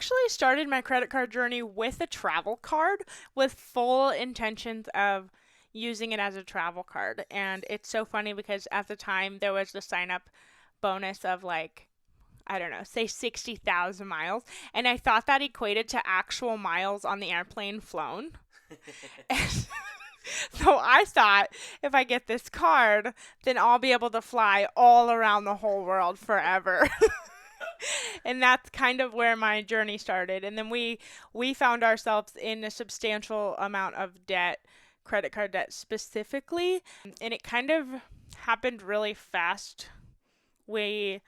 actually started my credit card journey with a travel card with full intentions of using it as a travel card. And it's so funny because at the time there was the sign up bonus of like, I don't know, say 60,000 miles. And I thought that equated to actual miles on the airplane flown. And so I thought if I get this card, then I'll be able to fly all around the whole world forever. And that's kind of where my journey started. And then we found ourselves in a substantial amount of debt, credit card debt specifically, and it kind of happened really fast. We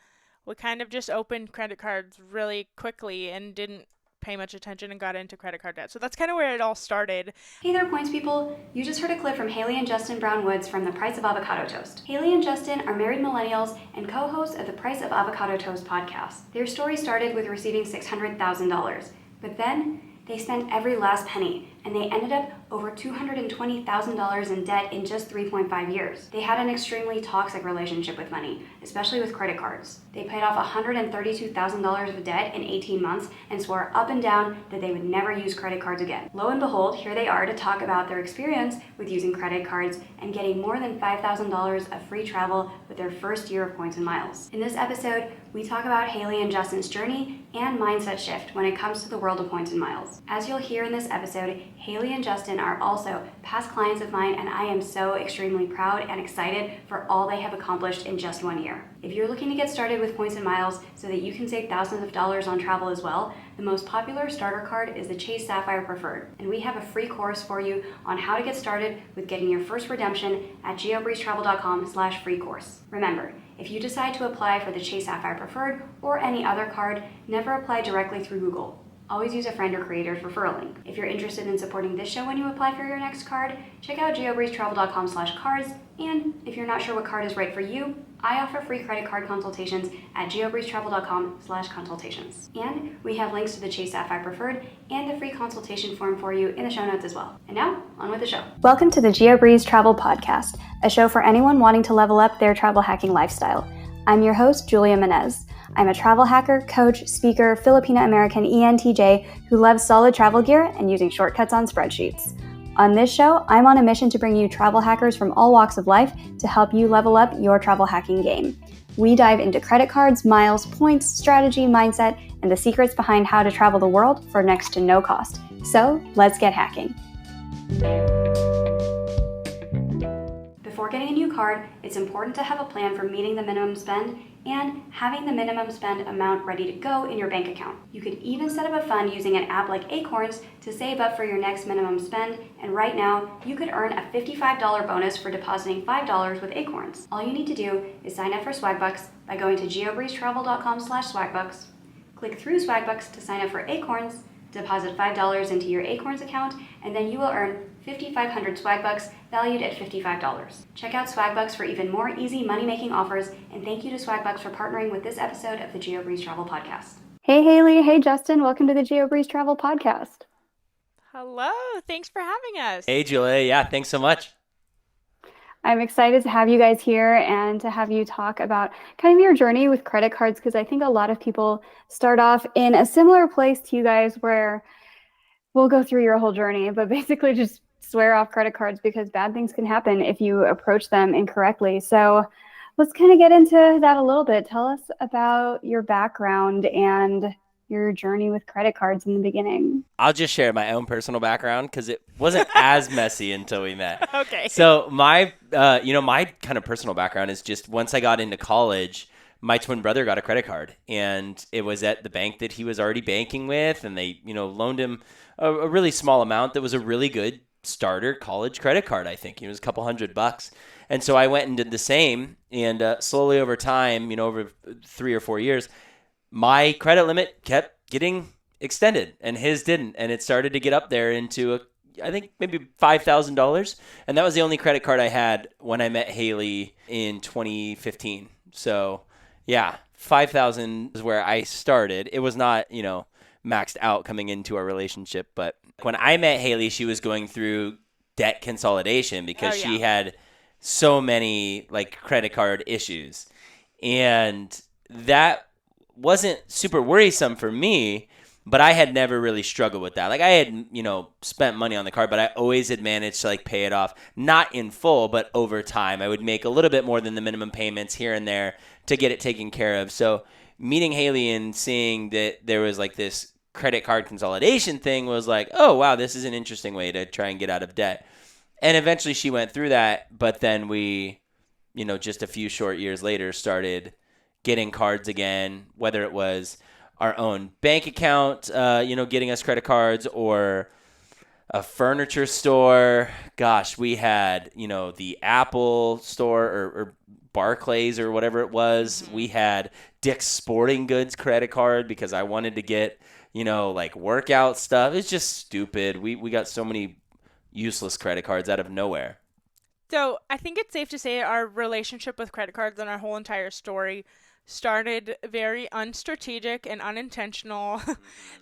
kind of just opened credit cards really quickly and didn't pay much attention and got into credit card debt. So that's kind of where it all started. Hey there, Points people. You just heard a clip from Haley and Justin Brown Woods from the Price of Avocado Toast. Haley and Justin are married millennials and co-hosts of the Price of Avocado Toast podcast. Their story started with receiving $600,000, but then they spent every last penny, and they ended up over $220,000 in debt in just 3.5 years. They had an extremely toxic relationship with money, especially with credit cards. They paid off $132,000 of debt in 18 months and swore up and down that they would never use credit cards again. Lo and behold, here they are to talk about their experience with using credit cards and getting more than $5,000 of free travel with their first year of points and miles. In this episode, we talk about Haley and Justin's journey and mindset shift when it comes to the world of points and miles. As you'll hear in this episode, Haley and Justin are also past clients of mine, and I am so extremely proud and excited for all they have accomplished in just 1 year. If you're looking to get started with points and miles so that you can save thousands of dollars on travel as well, the most popular starter card is the Chase Sapphire Preferred, and we have a free course for you on how to get started with getting your first redemption at geobreezetravel.com/free course. Remember, if you decide to apply for the Chase Sapphire Preferred or any other card, never apply directly through Google. Always use a friend or creator's referral link. If you're interested in supporting this show when you apply for your next card, check out geobreezetravel.com/cards. And if you're not sure what card is right for you, I offer free credit card consultations at geobreezetravel.com/consultations. And we have links to the Chase Sapphire Preferred and the free consultation form for you in the show notes as well. And now, on with the show. Welcome to the Geobreeze Travel Podcast, a show for anyone wanting to level up their travel hacking lifestyle. I'm your host, Julia Menez. I'm a travel hacker, coach, speaker, Filipino-American ENTJ who loves solid travel gear and using shortcuts on spreadsheets. On this show, I'm on a mission to bring you travel hackers from all walks of life to help you level up your travel hacking game. We dive into credit cards, miles, points, strategy, mindset, and the secrets behind how to travel the world for next to no cost. So, let's get hacking. Before getting a new card, it's important to have a plan for meeting the minimum spend and having the minimum spend amount ready to go in your bank account. You could even set up a fund using an app like Acorns to save up for your next minimum spend, and right now, you could earn a $55 bonus for depositing $5 with Acorns. All you need to do is sign up for Swagbucks by going to geobreezetravel.com/swagbucks, click through Swagbucks to sign up for Acorns, deposit $5 into your Acorns account, and then you will earn 5,500 Swagbucks valued at $55. Check out Swagbucks for even more easy money-making offers, and thank you to Swagbucks for partnering with this episode of the Geobreeze Travel Podcast. Hey Haley, hey Justin, welcome to the Geobreeze Travel Podcast. Hello, thanks for having us. Hey Julia, yeah, thanks so much. I'm excited to have you guys here and to have you talk about kind of your journey with credit cards, because I think a lot of people start off in a similar place to you guys where we'll go through your whole journey, but basically just swear off credit cards because bad things can happen if you approach them incorrectly. So let's kind of get into that a little bit. Tell us about your background and your journey with credit cards in the beginning. I'll just share my own personal background because it wasn't as messy until we met. Okay. So my kind of personal background is just once I got into college, my twin brother got a credit card, and it was at the bank that he was already banking with, and they, loaned him a really small amount that was a really good starter college credit card. I think it was a couple $100. And so I went and did the same, and slowly over time, over 3 or 4 years, my credit limit kept getting extended and his didn't. And it started to get up there into, I think, maybe $5,000. And that was the only credit card I had when I met Haley in 2015. So yeah, 5,000 is where I started. It was not, maxed out coming into our relationship. But when I met Haley, she was going through debt consolidation because she had so many credit card issues. And that wasn't super worrisome for me but I had never really struggled with that. Like I had, spent money on the card, but I always had managed to like pay it off, not in full, but over time. I would make a little bit more than the minimum payments here and there to get it taken care of. So meeting Haley and seeing that there was like this credit card consolidation thing was like, oh wow, this is an interesting way to try and get out of debt. And eventually she went through that, but then we, just a few short years later started getting cards again, whether it was our own bank account, getting us credit cards, or a furniture store. Gosh, we had, the Apple store or Barclays or whatever it was. Mm-hmm. We had Dick's Sporting Goods credit card because I wanted to get, like workout stuff. It's just stupid. We got so many useless credit cards out of nowhere. So I think it's safe to say our relationship with credit cards and our whole entire story started very unstrategic and unintentional,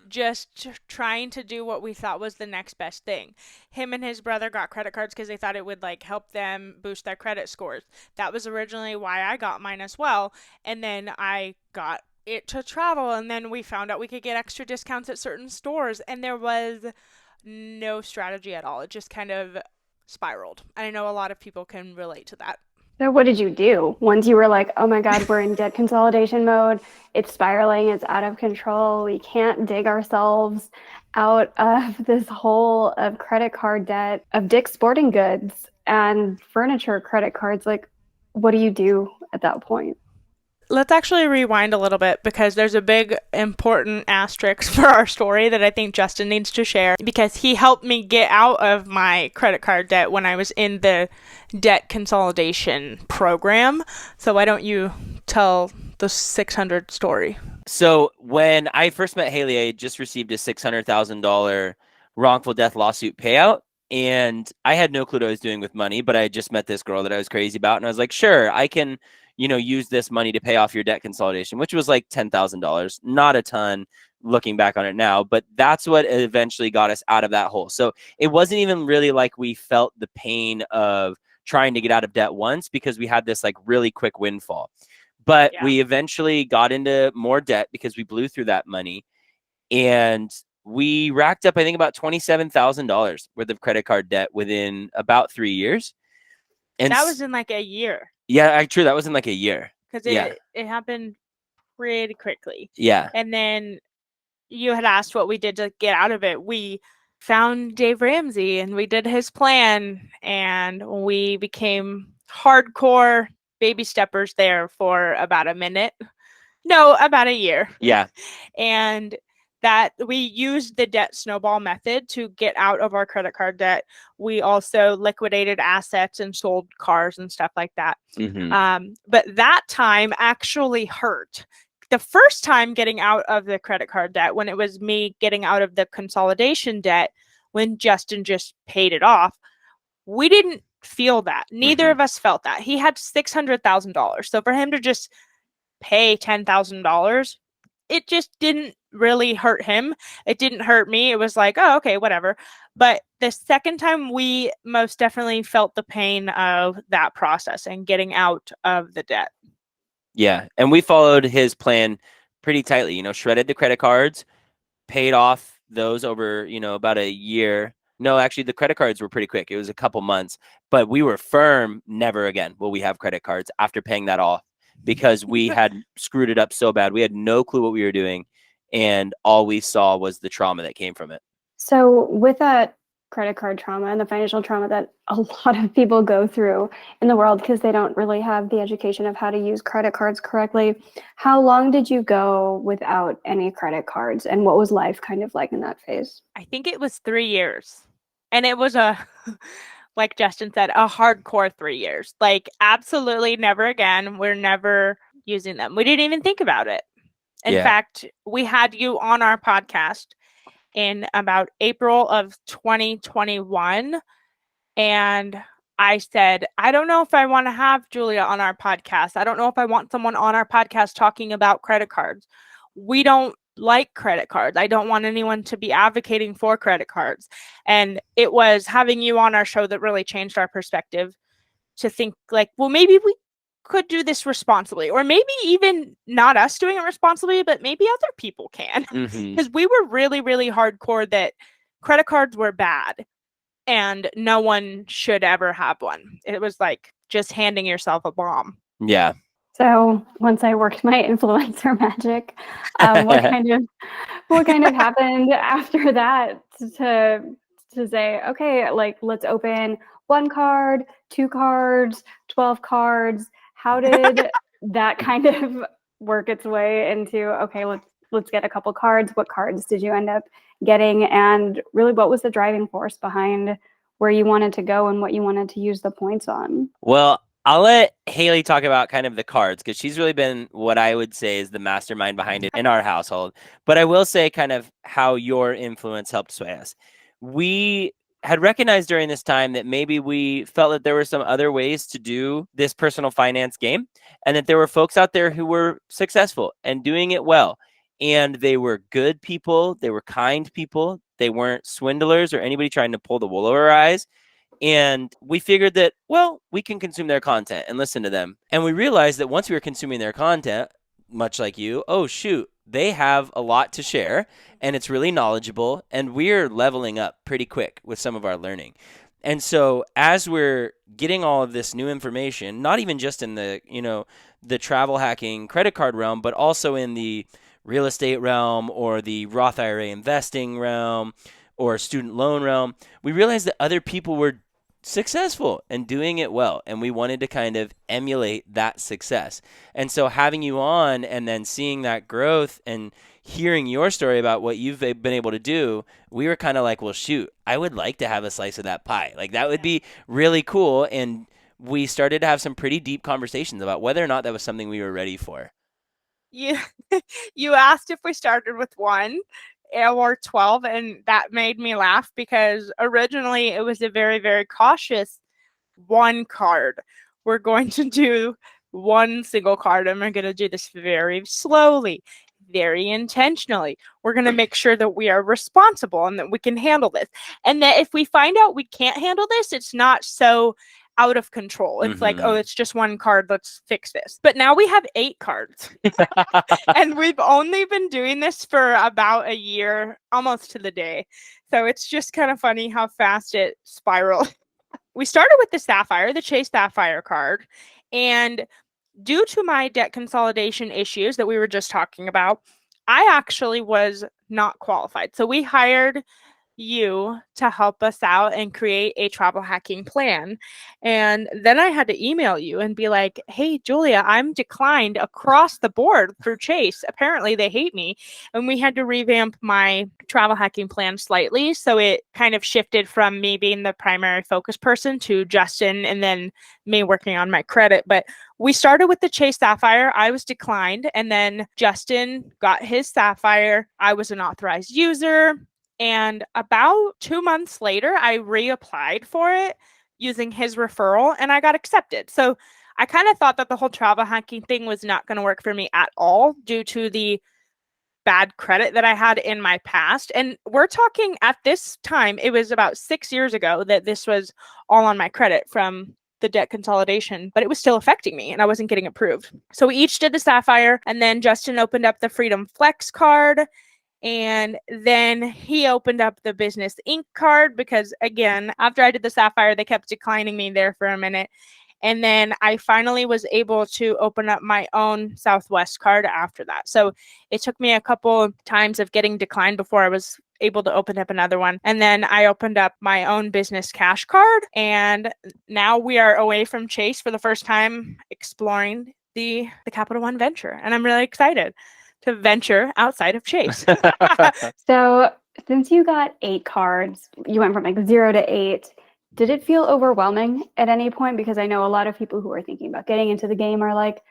just trying to do what we thought was the next best thing. Him and his brother got credit cards because they thought it would like help them boost their credit scores. That was originally why I got mine as well. And then I got it to travel, and then we found out we could get extra discounts at certain stores, and there was no strategy at all. It just kind of spiraled. I know a lot of people can relate to that. So what did you do once you were like, oh my God, we're in debt consolidation mode. It's spiraling. It's out of control. We can't dig ourselves out of this hole of credit card debt, of Dick's Sporting Goods and furniture credit cards. Like, what do you do at that point? Let's actually rewind a little bit because there's a big important asterisk for our story that I think Justin needs to share because he helped me get out of my credit card debt when I was in the debt consolidation program. So why don't you tell the 600 story? So when I first met Haley, I had just received a $600,000 wrongful death lawsuit payout. And I had no clue what I was doing with money, but I had just met this girl that I was crazy about. And I was like, sure, I can, use this money to pay off your debt consolidation, which was like $10,000. Not a ton looking back on it now, but that's what eventually got us out of that hole. So it wasn't even really like we felt the pain of trying to get out of debt once because we had this like really quick windfall. But we eventually got into more debt because we blew through that money. And we racked up, I think, about $27,000 worth of credit card debt within about 3 years. And that was in like a year. Yeah, true. That was in like a year. Because it happened pretty quickly. Yeah. And then you had asked what we did to get out of it. We found Dave Ramsey and we did his plan and we became hardcore baby steppers there for about a minute. No, about a year. Yeah. And that we used the debt snowball method to get out of our credit card debt. We also liquidated assets and sold cars and stuff like that. Mm-hmm. But that time actually hurt. The first time getting out of the credit card debt, when it was me getting out of the consolidation debt, when Justin just paid it off, we didn't feel that. Neither of us felt that. He had $600,000. So for him to just pay $10,000, it just didn't really hurt him. It didn't hurt me. It was like, oh, okay, whatever. But the second time, we most definitely felt the pain of that process and getting out of the debt. Yeah. And we followed his plan pretty tightly, shredded the credit cards, paid off those over, about a year. No, actually, the credit cards were pretty quick. It was a couple months, but we were firm. Never again will we have credit cards after paying that off because we had screwed it up so bad. We had no clue what we were doing. And all we saw was the trauma that came from it. So with that credit card trauma and the financial trauma that a lot of people go through in the world because they don't really have the education of how to use credit cards correctly, how long did you go without any credit cards? And what was life kind of like in that phase? I think it was 3 years. And it was like Justin said, a hardcore 3 years. Like, absolutely never again. We're never using them. We didn't even think about it. In fact, we had you on our podcast in about April of 2021. And I said, I don't know if I want to have Julia on our podcast. I don't know if I want someone on our podcast talking about credit cards. We don't like credit cards. I don't want anyone to be advocating for credit cards. And it was having you on our show that really changed our perspective to think like, well, maybe could do this responsibly, or maybe even not us doing it responsibly, but maybe other people can. Hmm. Because we were really, really hardcore that credit cards were bad and no one should ever have one. It was like just handing yourself a bomb. Yeah. So once I worked my influencer magic, what kind of happened after that to say, okay, like let's open 1 card, 2 cards, 12 cards. How did that kind of work its way into, okay, let's get a couple cards. What cards did you end up getting? And really, what was the driving force behind where you wanted to go and what you wanted to use the points on? Well, I'll let Haley talk about kind of the cards because she's really been what I would say is the mastermind behind it in our household. But I will say kind of how your influence helped sway us. We had recognized during this time that maybe we felt that there were some other ways to do this personal finance game and that there were folks out there who were successful and doing it well. And they were good people, they were kind people, they weren't swindlers or anybody trying to pull the wool over our eyes. And we figured that, well, we can consume their content and listen to them. And we realized that once we were consuming their content, much like you, oh, shoot, they have a lot to share and it's really knowledgeable. And we're leveling up pretty quick with some of our learning. And so as we're getting all of this new information, not even just in the, the travel hacking credit card realm, but also in the real estate realm or the Roth IRA investing realm or student loan realm, we realized that other people were successful and doing it well, and we wanted to kind of emulate that success. And so having you on and then seeing that growth and hearing your story about what you've been able to do, we were kind of like, well, shoot, I would like to have a slice of that pie. Like that would be really cool. And we started to have some pretty deep conversations about whether or not that was something we were ready for. You you asked if we started with 1 or 12, and that made me laugh because originally it was a very, very cautious 1 card. We're going to do 1 single card, and we're going to do this very slowly, very intentionally. We're going to make sure that we are responsible and that we can handle this. And that if we find out we can't handle this, it's not so out of control. It's like, oh, Mm-hmm. it's just 1 card. Let's fix this. But now we have 8 cards. And we've only been doing this for about a year, almost to the day. So it's just kind of funny how fast it spiraled. We started with the Sapphire, the Chase Sapphire card. And due to my debt consolidation issues that we were just talking about, I actually was not qualified. So we hired you to help us out and create a travel hacking plan. And then I had to email you and be like, hey, Julia, I'm declined across the board through Chase. Apparently, they hate me. And we had to revamp my travel hacking plan slightly. So it kind of shifted from me being the primary focus person to Justin and then me working on my credit. But we started with the Chase Sapphire. I was declined. And then Justin got his Sapphire. I was an authorized user. And about 2 months later, I reapplied for it using his referral and I got accepted. So I kind of thought that the whole travel hacking thing was not going to work for me at all due to the bad credit that I had in my past. And we're talking at this time, it was about 6 years ago that this was all on my credit from the debt consolidation, but it was still affecting me and I wasn't getting approved. So we each did the Sapphire, and then Justin opened up the Freedom Flex card. And then he opened up the Business Inc. card because, again, after I did the Sapphire, they kept declining me there for a minute. And then I finally was able to open up my own Southwest card after that. So it took me a couple times of getting declined before I was able to open up another one. And then I opened up my own business cash card. And now we are away from Chase for the first time exploring the Capital One venture. And I'm really excited to venture outside of Chase. So since you got 8 cards, you went from like 0 to 8. Did it feel overwhelming at any point? Because I know a lot of people who are thinking about getting into the game are like,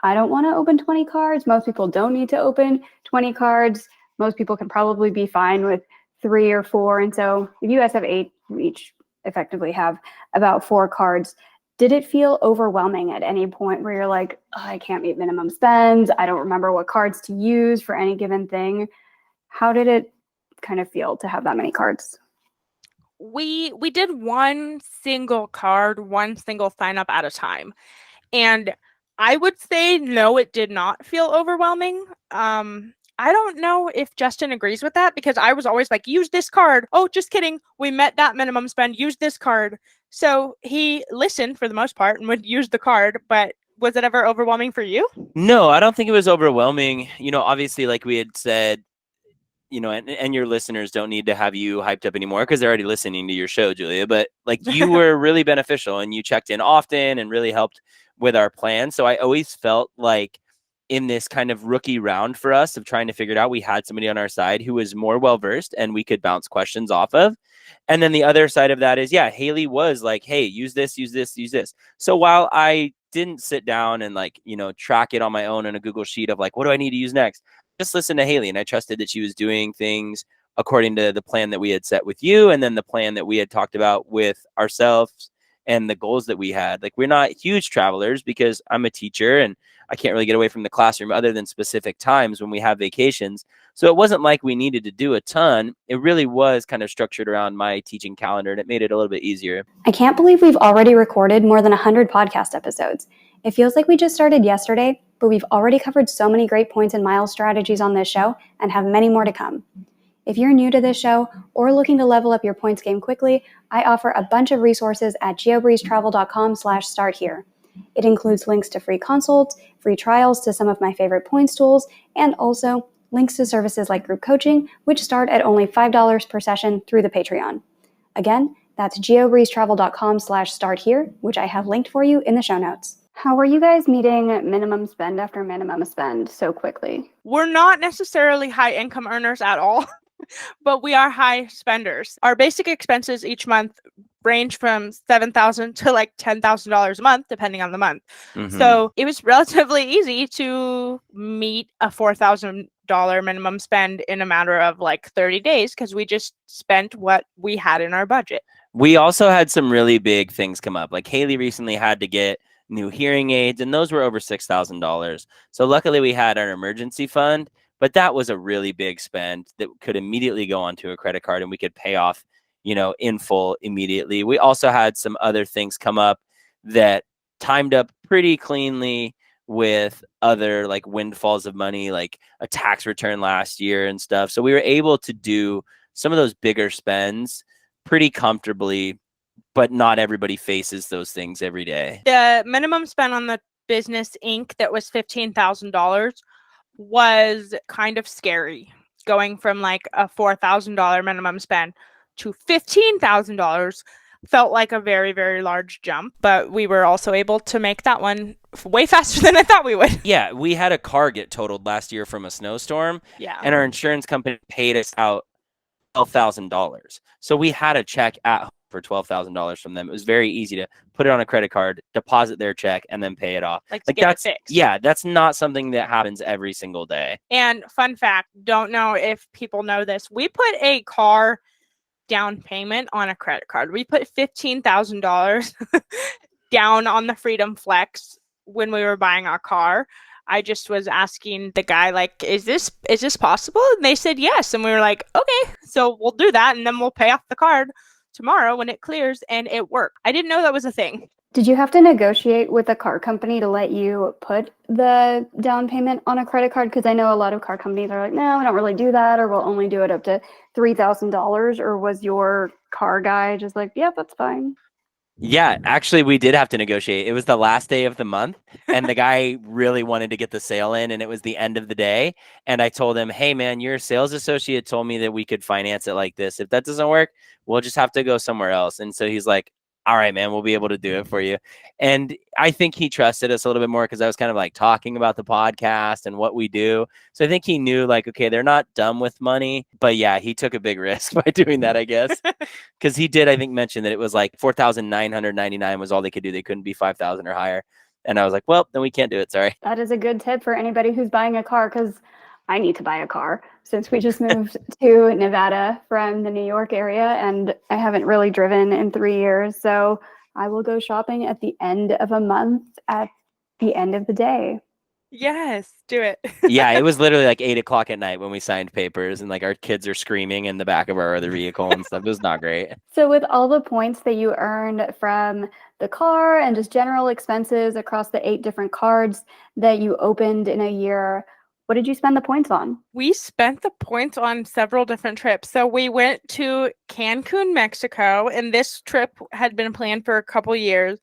I don't want to open 20 cards. Most people don't need to open 20 cards. Most people can probably be fine with 3 or 4. And so if you guys have 8, you each effectively have about 4 cards. Did it feel overwhelming at any point where you're like, oh, I can't meet minimum spends. I don't remember what cards to use for any given thing. How did it kind of feel to have that many cards? We did 1 single card, 1 single sign up at a time. And I would say no, it did not feel overwhelming. I don't know if Justin agrees with that because I was always like, use this card. Oh, just kidding. We met that minimum spend. Use this card. So he listened for the most part and would use the card, but was it ever overwhelming for you? No, I don't think it was overwhelming. Obviously, like we had said, and your listeners don't need to have you hyped up anymore because they're already listening to your show, Julia. But like you were really beneficial and you checked in often and really helped with our plan. So I always felt like in this kind of rookie round for us of trying to figure it out, we had somebody on our side who was more well versed and we could bounce questions off of. And then the other side of that is, yeah, Haley was like, hey, use this, use this, use this. So while I didn't sit down and like, track it on my own in a Google sheet of like, what do I need to use next? Just listen to Haley, and I trusted that she was doing things according to the plan that we had set with you, and then the plan that we had talked about with ourselves and the goals that we had. Like, we're not huge travelers because I'm a teacher and I can't really get away from the classroom other than specific times when we have vacations. So it wasn't like we needed to do a ton. It really was kind of structured around my teaching calendar, and it made it a little bit easier. I can't believe we've already recorded more than 100 podcast episodes. It feels like we just started yesterday, but we've already covered so many great points and mile strategies on this show and have many more to come. If you're new to this show or looking to level up your points game quickly, I offer a bunch of resources at geobreezetravel.com/start here. It includes links to free consults, free trials to some of my favorite points tools, and also links to services like group coaching, which start at only $5 per session through the Patreon. Again, that's geobreezetravel.com/start here, which I have linked for you in the show notes. How are you guys meeting minimum spend after minimum spend so quickly? We're not necessarily high income earners at all, but we are high spenders. Our basic expenses each month range from $7,000 to like $10,000 a month, depending on the month. Mm-hmm. So it was relatively easy to meet a $4,000 minimum spend in a matter of like 30 days because we just spent what we had in our budget. We also had some really big things come up. Like Haley recently had to get new hearing aids, and those were over $6,000. So luckily we had our emergency fund, but that was a really big spend that could immediately go onto a credit card and we could pay off, in full immediately. We also had some other things come up that timed up pretty cleanly with other like windfalls of money, like a tax return last year and stuff. So we were able to do some of those bigger spends pretty comfortably, but not everybody faces those things every day. The minimum spend on the Business Inc. that was $15,000 was kind of scary, going from like a $4,000 minimum spend to $15,000 felt like a very, very large jump, but we were also able to make that one way faster than I thought we would. Yeah, we had a car get totaled last year from a snowstorm, and our insurance company paid us out $12,000. So we had a check at home for $12,000 from them. It was very easy to put it on a credit card, deposit their check, and then pay it off. Like that's it fixed. Yeah, that's not something that happens every single day. And fun fact, don't know if people know this, we put a car down payment on a credit card. We put $15,000 down on the Freedom Flex when we were buying our car. I just was asking the guy, like, is this possible? And they said yes. And we were like, okay, so we'll do that. And then we'll pay off the card tomorrow when it clears. And it worked. I didn't know that was a thing. Did you have to negotiate with a car company to let you put the down payment on a credit card? Because I know a lot of car companies are like, no, we don't really do that, or we'll only do it up to $3,000. Or was your car guy just like, yeah, that's fine? Yeah, actually, we did have to negotiate. It was the last day of the month, and the guy really wanted to get the sale in, and it was the end of the day. And I told him, hey, man, your sales associate told me that we could finance it like this. If that doesn't work, we'll just have to go somewhere else. And so he's like, all right, man, we'll be able to do it for you. And I think he trusted us a little bit more because I was kind of like talking about the podcast and what we do. So I think he knew like, okay, they're not dumb with money. But yeah, he took a big risk by doing that, I guess. Because he did, I think, mention that it was like $4,999 was all they could do. They couldn't be $5,000 or higher. And I was like, well, then we can't do it. Sorry. That is a good tip for anybody who's buying a car, because I need to buy a car since we just moved to Nevada from the New York area, and I haven't really driven in 3 years. So I will go shopping at the end of a month at the end of the day. Yes, do it. Yeah, it was literally like 8 o'clock at night when we signed papers, and like our kids are screaming in the back of our other vehicle and stuff. It was not great. So, with all the points that you earned from the car and just general expenses across the 8 different cards that you opened in a year, what did you spend the points on? We spent the points on several different trips. So we went to Cancun, Mexico, and this trip had been planned for a couple years.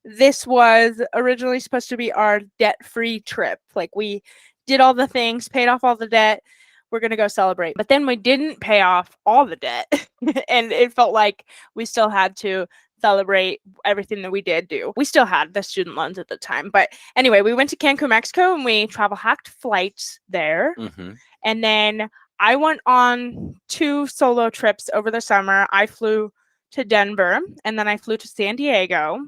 This was originally supposed to be our debt-free trip. Like we did all the things, paid off all the debt. We're going to go celebrate. But then we didn't pay off all the debt. And it felt like we still had to celebrate everything that we did do. We still had the student loans at the time. But anyway, we went to Cancun, Mexico, and we travel hacked flights there. Hmm. And then I went on 2 solo trips over the summer. I flew to Denver and then I flew to San Diego.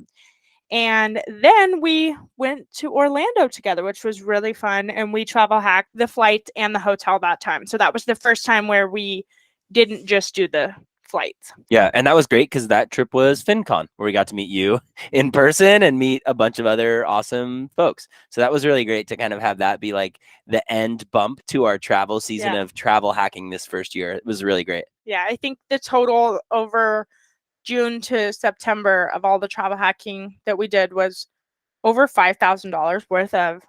And then we went to Orlando together, which was really fun. And we travel hacked the flight and the hotel that time. So that was the first time where we didn't just do the flights. Yeah, and that was great because that trip was FinCon, where we got to meet you in person and meet a bunch of other awesome folks. So that was really great to kind of have that be like the end bump to our travel season Yeah. of travel hacking this first year. It was really great. Yeah, I think the total over June to September of all the travel hacking that we did was over $5,000 worth of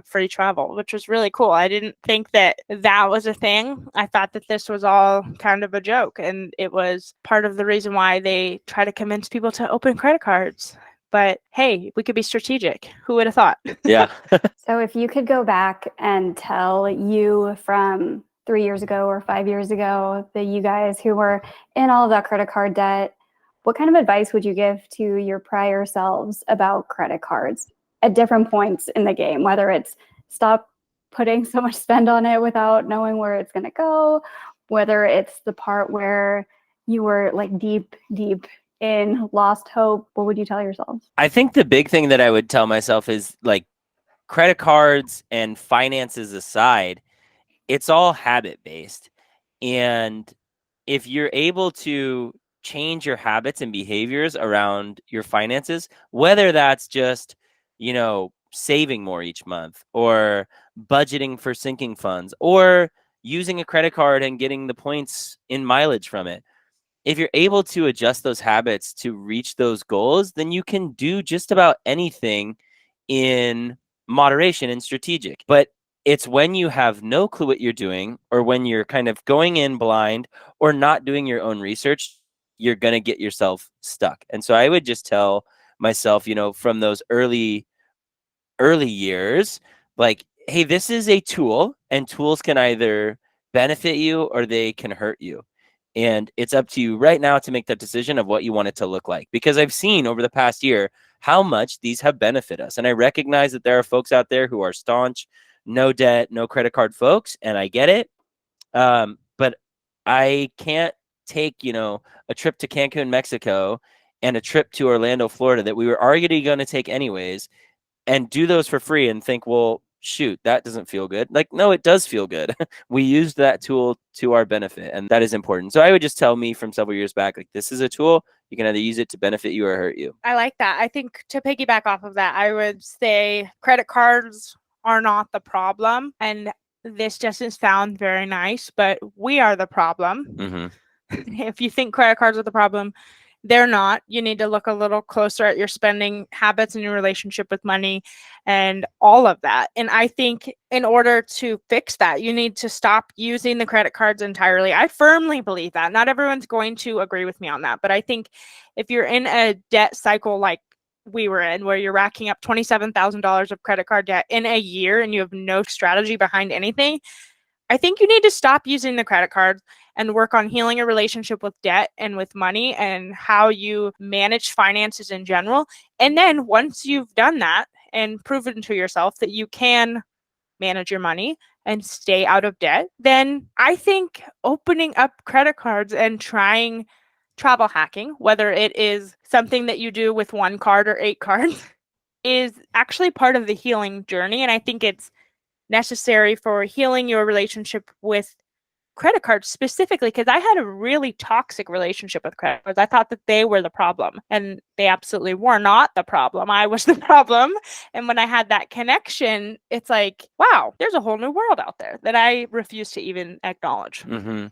free travel, which was really cool. I didn't think that that was a thing. I thought that this was all kind of a joke, and it was part of the reason why they try to convince people to open credit cards. But hey, we could be strategic. Who would have thought? Yeah. So, if you could go back and tell you from 3 years ago or 5 years ago, that you guys who were in all of that credit card debt, what kind of advice would you give to your prior selves about credit cards at different points in the game? Whether it's stop putting so much spend on it without knowing where it's going to go, whether it's the part where you were like deep, deep in lost hope, what would you tell yourselves? I think the big thing that I would tell myself is like credit cards and finances aside, it's all habit based. And if you're able to change your habits and behaviors around your finances, whether that's just, saving more each month or budgeting for sinking funds or using a credit card and getting the points in mileage from it. If you're able to adjust those habits to reach those goals, then you can do just about anything in moderation and strategic. But it's when you have no clue what you're doing or when you're kind of going in blind or not doing your own research, you're going to get yourself stuck. And so I would just tell myself, from those early years, like, hey, this is a tool and tools can either benefit you or they can hurt you. And it's up to you right now to make that decision of what you want it to look like. Because I've seen over the past year how much these have benefited us. And I recognize that there are folks out there who are staunch, no debt, no credit card folks. And I get it. But I can't take, a trip to Cancun, Mexico and a trip to Orlando, Florida that we were already going to take anyways and do those for free and think, well, shoot, that doesn't feel good. Like, no, it does feel good. We used that tool to our benefit, and that is important. So I would just tell me from several years back, like, this is a tool. You can either use it to benefit you or hurt you. I like that. I think to piggyback off of that, I would say credit cards are not the problem. And this doesn't sound very nice, but we are the problem. Mm-hmm. If you think credit cards are the problem, they're not. You need to look a little closer at your spending habits and your relationship with money and all of that. And I think in order to fix that, you need to stop using the credit cards entirely. I firmly believe that. Not everyone's going to agree with me on that, but I think if you're in a debt cycle like we were in, where you're racking up $27,000 of credit card debt in a year and you have no strategy behind anything, I think you need to stop using the credit cards and work on healing your relationship with debt and with money and how you manage finances in general. And then once you've done that and proven to yourself that you can manage your money and stay out of debt, then I think opening up credit cards and trying travel hacking, whether it is something that you do with 1 card or 8 cards, is actually part of the healing journey. And I think it's necessary for healing your relationship with credit cards specifically because I had a really toxic relationship with credit cards. I thought that they were the problem, and they absolutely were not the problem. I was the problem. And when I had that connection, it's like, wow, there's a whole new world out there that I refuse to even acknowledge. Mm-hmm.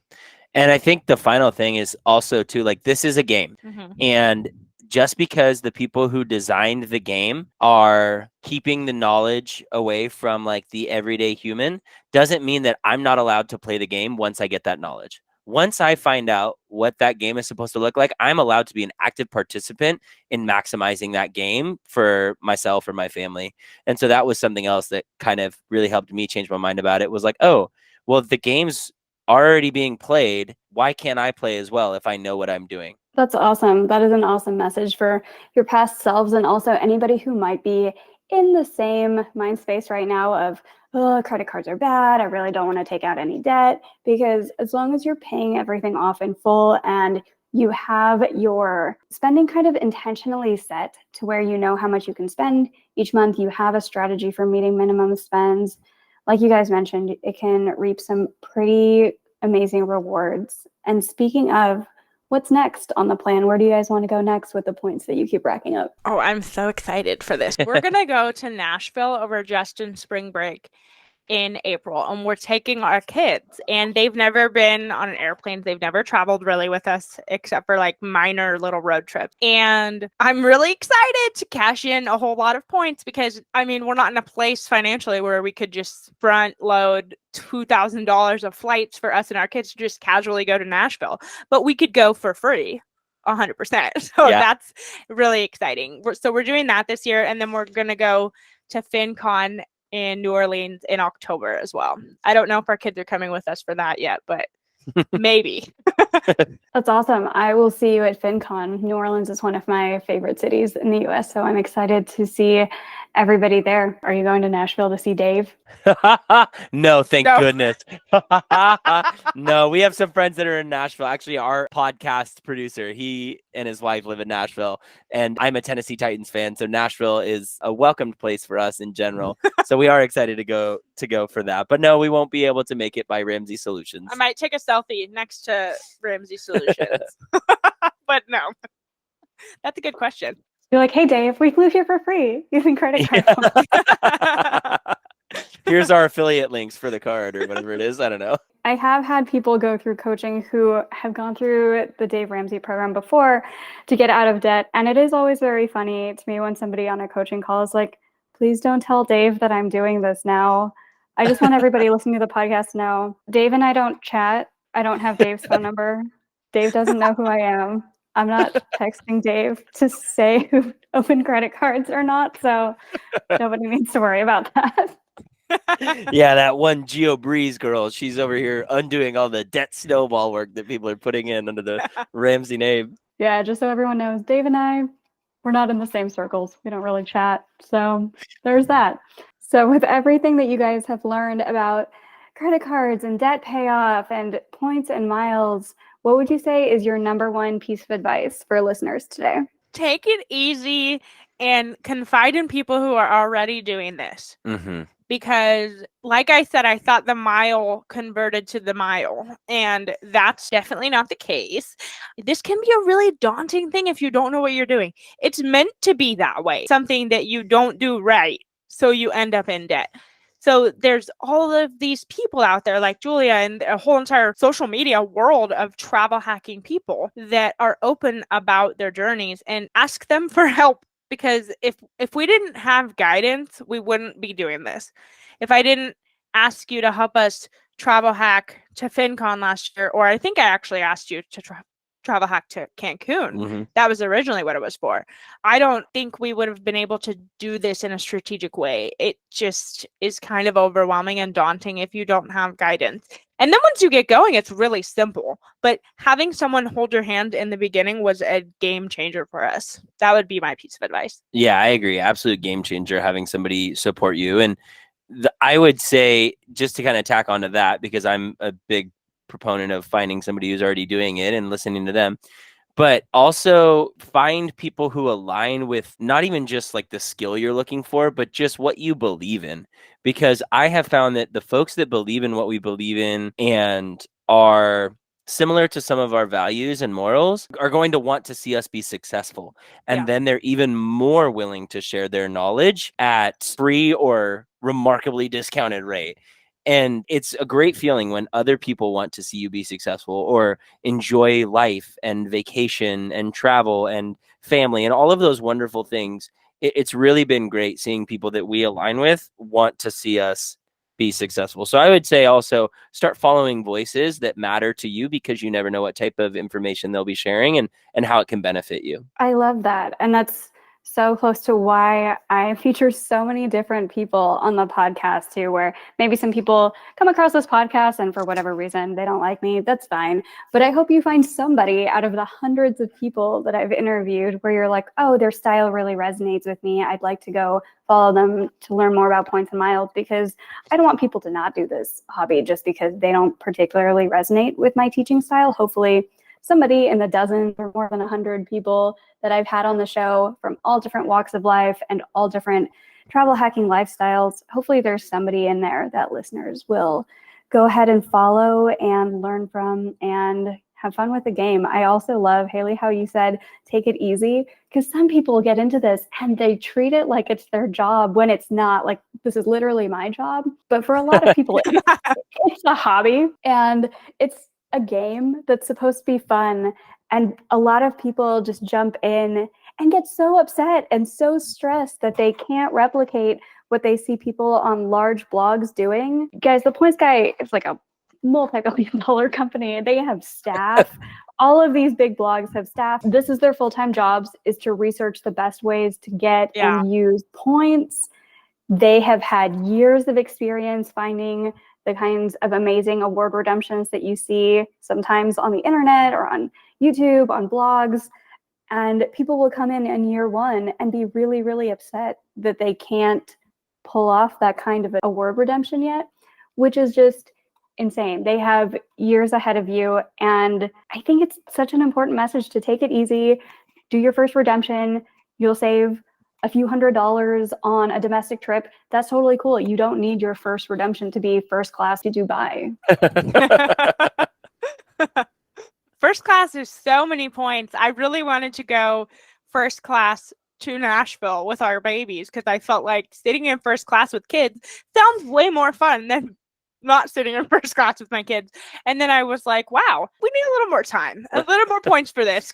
And I think the final thing is also too, like, this is a game. Mm-hmm. And just because the people who designed the game are keeping the knowledge away from like the everyday human doesn't mean that I'm not allowed to play the game once I get that knowledge. Once I find out what that game is supposed to look like, I'm allowed to be an active participant in maximizing that game for myself or my family. And so that was something else that kind of really helped me change my mind about it, was like, oh, well, the game's already being played. Why can't I play as well if I know what I'm doing? That's awesome. That is an awesome message for your past selves, and also anybody who might be in the same mind space right now of, oh, credit cards are bad, I really don't want to take out any debt. Because as long as you're paying everything off in full and you have your spending kind of intentionally set to where you know how much you can spend each month, you have a strategy for meeting minimum spends, like you guys mentioned, it can reap some pretty amazing rewards. And speaking of, what's next on the plan? Where do you guys want to go next with the points that you keep racking up? Oh, I'm so excited for this. We're going to go to Nashville over Justin spring break in April, and we're taking our kids, and they've never been on an airplane. They've never traveled really with us except for like minor little road trips. And I'm really excited to cash in a whole lot of points because I mean, we're not in a place financially where we could just front load $2,000 of flights for us and our kids to just casually go to Nashville, but we could go for free. 100%. So Yeah. that's really exciting. So we're doing that this year, and then we're going to go to FinCon in New Orleans in October as well. I don't know if our kids are coming with us for that yet, but maybe. That's awesome. I will see you at FinCon. New Orleans is one of my favorite cities in the US, so I'm excited to see everybody there. Are you going to Nashville to see Dave? No, thank No. goodness. No, we have some friends that are in Nashville. Actually, our podcast producer, he and his wife live in Nashville, and I'm a Tennessee Titans fan, so Nashville is a welcomed place for us in general. So we are excited to go for that. But no, we won't be able to make it by Ramsey Solutions. I might take a selfie next to Ramsey Solutions. But no. That's a good question. You're like, hey, Dave, we flew here for free using credit card points. Here's our affiliate links for the card or whatever it is. I don't know. I have had people go through coaching who have gone through the Dave Ramsey program before to get out of debt. And it is always very funny to me when somebody on a coaching call is like, please don't tell Dave that I'm doing this now. I just want everybody listening to the podcast to know Dave and I don't chat. I don't have Dave's phone number. Dave doesn't know who I am. I'm not texting Dave to say who opened credit cards or not. So nobody needs to worry about that. Yeah, that one Geobreeze girl, she's over here undoing all the debt snowball work that people are putting in under the Ramsey name. Yeah, just so everyone knows, Dave and I, we're not in the same circles. We don't really chat. So there's that. So with everything that you guys have learned about credit cards and debt payoff and points and miles, what would you say is your number one piece of advice for listeners today? Take it easy and confide in people who are already doing this. Mm-hmm. Because, like I said, I thought the mile converted to the mile, and that's definitely not the case. This can be a really daunting thing if you don't know what you're doing. It's meant to be that way, something that you don't do right, so you end up in debt. So there's all of these people out there like Julia and a whole entire social media world of travel hacking people that are open about their journeys, and ask them for help. Because if we didn't have guidance, we wouldn't be doing this. If I didn't ask you to help us travel hack to FinCon last year, or I think I actually asked you to travel hack to Cancun, Mm-hmm. that was originally what it was for. I don't think we would have been able to do this in a strategic way. It just is kind of overwhelming and daunting if you don't have guidance. And then once you get going, it's really simple. But having someone hold your hand in the beginning was a game changer for us. That would be my piece of advice. Yeah, I agree. Absolute game changer having somebody support you. And I would say, just to kind of tack onto that, because I'm a big proponent of finding somebody who's already doing it and listening to them, but also find people who align with not even just like the skill you're looking for, but just what you believe in. Because I have found that the folks that believe in what we believe in and are similar to some of our values and morals are going to want to see us be successful. And Yeah. then they're even more willing to share their knowledge at free or remarkably discounted rate. And it's a great feeling when other people want to see you be successful or enjoy life and vacation and travel and family and all of those wonderful things. It's really been great seeing people that we align with want to see us be successful. So I would say also start following voices that matter to you, because you never know what type of information they'll be sharing and how it can benefit you. I love that. And that's so close to why I feature so many different people on the podcast too, where maybe some people come across this podcast and for whatever reason they don't like me. That's fine. But I hope you find somebody out of the hundreds of people that I've interviewed where you're like, oh, their style really resonates with me. I'd like to go follow them to learn more about points and miles, because I don't want people to not do this hobby just because they don't particularly resonate with my teaching style. Hopefully somebody in the dozen or more than 100 people that I've had on the show from all different walks of life and all different travel hacking lifestyles, hopefully there's somebody in there that listeners will go ahead and follow and learn from and have fun with the game. I also love, Haley, how you said, take it easy, because some people get into this and they treat it like it's their job when it's not. Like, this is literally my job. But for a lot of people, it's a hobby and it's a game that's supposed to be fun. And a lot of people just jump in and get so upset and so stressed that they can't replicate what they see people on large blogs doing. Guys, the Points Guy is like a multi-billion-dollar company. They have staff. All of these big blogs have staff. This is their full-time jobs, is to research the best ways to get Yeah. and use points. They have had years of experience finding the kinds of amazing award redemptions that you see sometimes on the internet or on YouTube, on blogs. And people will come in year one and be really, really upset that they can't pull off that kind of award redemption yet, which is just insane. They have years ahead of you. And I think it's such an important message to take it easy, do your first redemption. You'll save a few $100s on a domestic trip. That's totally cool. You don't need your first redemption to be first class to Dubai. First class is so many points. I really wanted to go first class to Nashville with our babies because I felt like sitting in first class with kids sounds way more fun than not sitting in first class with my kids. And then I was like, wow, we need a little more time, a little more points for this.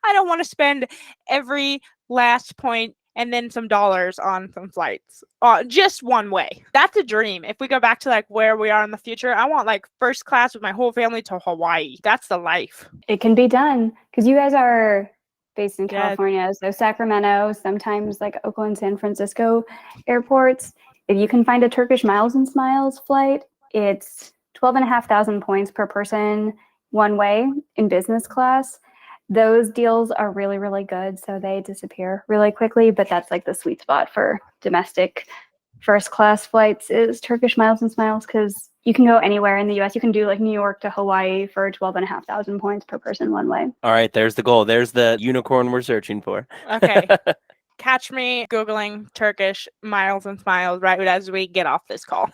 I don't want to spend every last point and then some dollars on some flights just one way. That's a dream. If we go back to like where we are in the future, I want like first class with my whole family to Hawaii. That's the life. It can be done because you guys are based in California. So Sacramento, sometimes like Oakland, San Francisco airports. If you can find a Turkish Miles and Smiles flight, it's 12,500 points per person one way in business class. Those deals are really, really good. So they disappear really quickly, but that's like the sweet spot for domestic first class flights is Turkish Miles and Smiles, because you can go anywhere in the US. You can do like New York to Hawaii for 12,500 points per person one way. All right, there's the goal. There's the unicorn we're searching for. Okay. Catch me Googling Turkish Miles and Smiles right as we get off this call.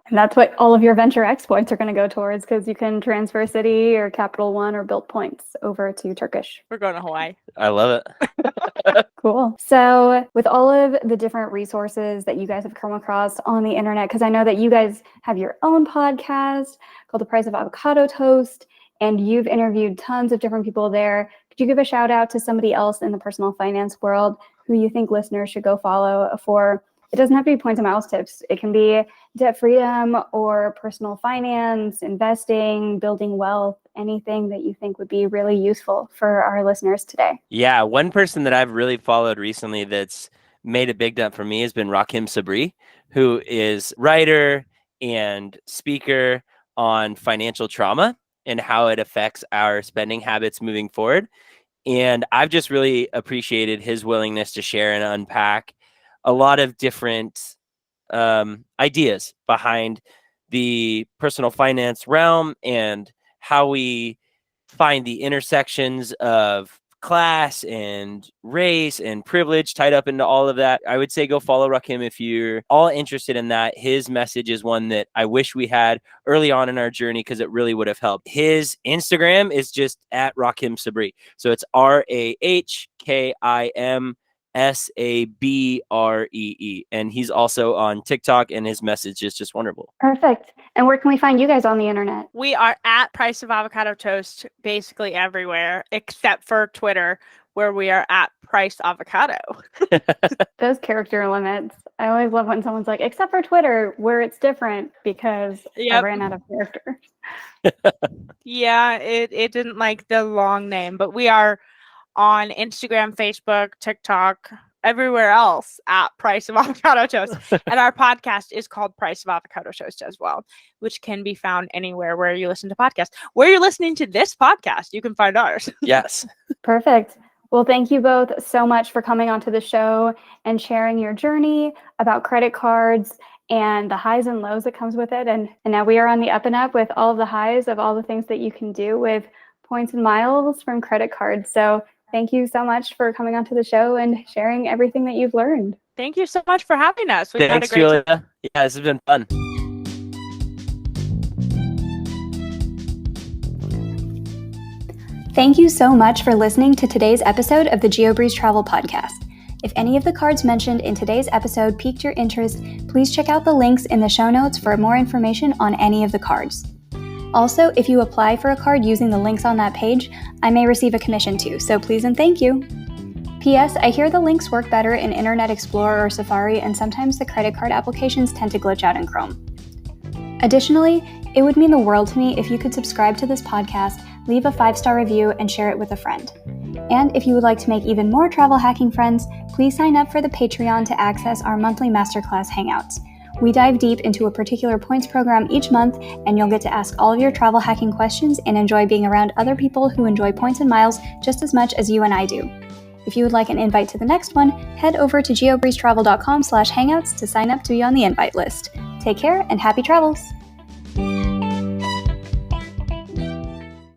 And that's what all of your Venture X points are going to go towards, because you can transfer City or Capital One or Built points over to Turkish. We're going to Hawaii. I love it. Cool. So with all of the different resources that you guys have come across on the internet, because I know that you guys have your own podcast called The Price of Avocado Toast, and you've interviewed tons of different people there. Could you give a shout out to somebody else in the personal finance world who you think listeners should go follow for? It doesn't have to be points and miles tips. It can be debt freedom or personal finance, investing, building wealth, anything that you think would be really useful for our listeners today. Yeah, one person that I've really followed recently that's made a big dent for me has been Rakim Sabri, who is writer and speaker on financial trauma and how it affects our spending habits moving forward. And I've just really appreciated his willingness to share and unpack a lot of different ideas behind the personal finance realm and how we find the intersections of class and race and privilege tied up into all of that. I would say go follow Rakim if you're all interested in that. His message is one that I wish we had early on in our journey because it really would have helped. His Instagram is just at Rakim Sabri. So it's RAHKIM and he's also on TikTok, and his message is just wonderful. Perfect. And where can we find you guys on the internet? We are at Price of Avocado Toast basically everywhere except for Twitter, where we are at Price Avocado. Those character limits. I always love when someone's like, except for Twitter, where it's different because I ran out of characters. Yeah, it didn't like the long name, but we are on Instagram, Facebook, TikTok, everywhere else at Price of Avocado Toast. And our podcast is called Price of Avocado Toast as well, which can be found anywhere where you listen to podcasts. Where you're listening to this podcast, you can find ours. Yes. Perfect. Well, thank you both so much for coming onto the show and sharing your journey about credit cards and the highs and lows that comes with it. And now we are on the up and up with all of the highs of all the things that you can do with points and miles from credit cards. So thank you so much for coming onto the show and sharing everything that you've learned. Thank you so much for having us. Thanks, had a great Julia. Yeah, this has been fun. Thank you so much for listening to today's episode of the Geobreeze Travel Podcast. If any of the cards mentioned in today's episode piqued your interest, please check out the links in the show notes for more information on any of the cards. Also, if you apply for a card using the links on that page, I may receive a commission too, so please and thank you. P.S. I hear the links work better in Internet Explorer or Safari, and sometimes the credit card applications tend to glitch out in Chrome. Additionally, it would mean the world to me if you could subscribe to this podcast, leave a 5-star review, and share it with a friend. And if you would like to make even more travel hacking friends, please sign up for the Patreon to access our monthly masterclass hangouts. We dive deep into a particular points program each month, and you'll get to ask all of your travel hacking questions and enjoy being around other people who enjoy points and miles just as much as you and I do. If you would like an invite to the next one, head over to geobreezetravel.com/hangouts to sign up to be on the invite list. Take care and happy travels!